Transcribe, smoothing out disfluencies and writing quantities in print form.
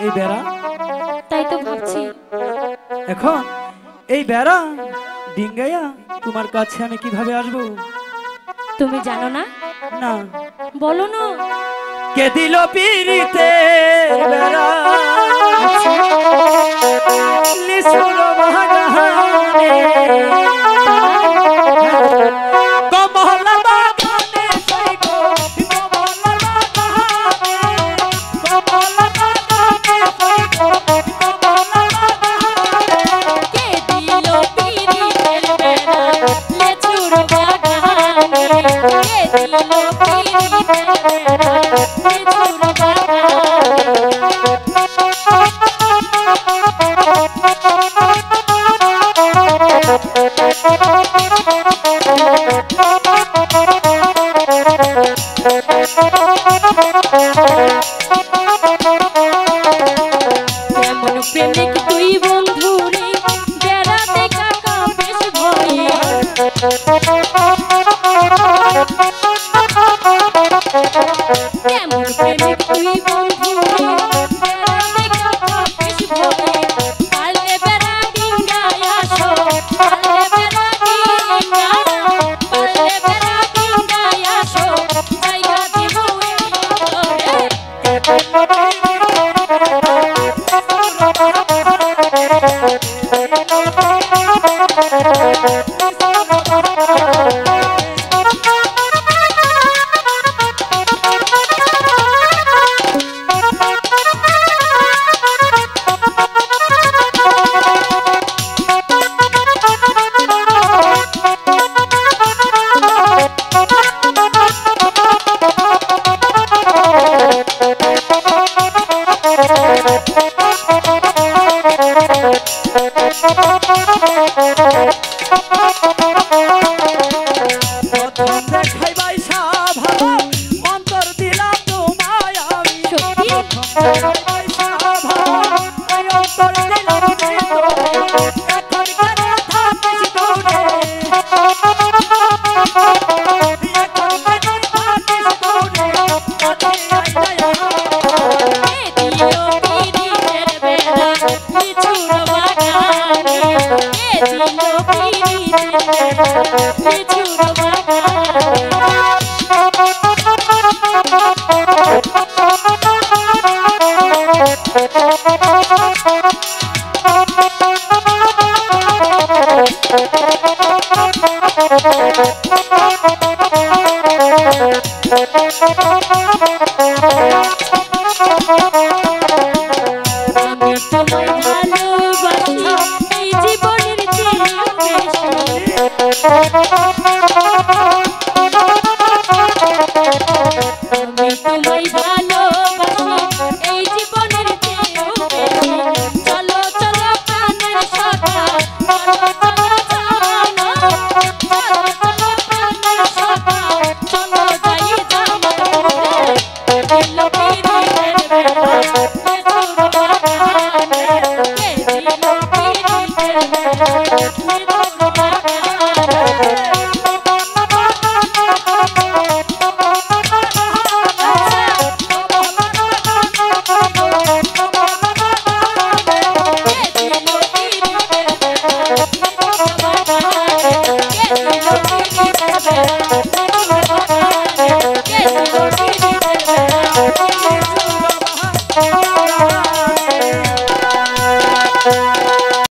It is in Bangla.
এই বেড়া? তাই তো ভাবছি। এখন এই বেড়া ডিঙ্গাইয়া তোমার কাছে আমি কিভাবে আসবো? তুমি জানো না? না। বলো না। কে দিল পিরিতে বেড়া লিসুর বাগানে কমল বাগানে সাইগো কমল বাগানে কমল বাগানে সাইগো কমল বাগানে কে দিল পিরিতের বেড়া লেচুর বাগানে কে দিল পিরিতের বেড়া লেচুর বাগানে কেমন প্রেমিক তুই বন্ধু রে বেড়াতে কাকা বেশ ভয়ে কেমন প্রেমিক তুই বন্ধু রে বেড়াতে কাকা বেশ ভয়ে পালে বেড়া ডিঙ্গায় আসো পালে বেড়া ডিঙ্গায় পালে বেড়া ডিঙ্গায় আসো জায়গা দিব এই ঘরে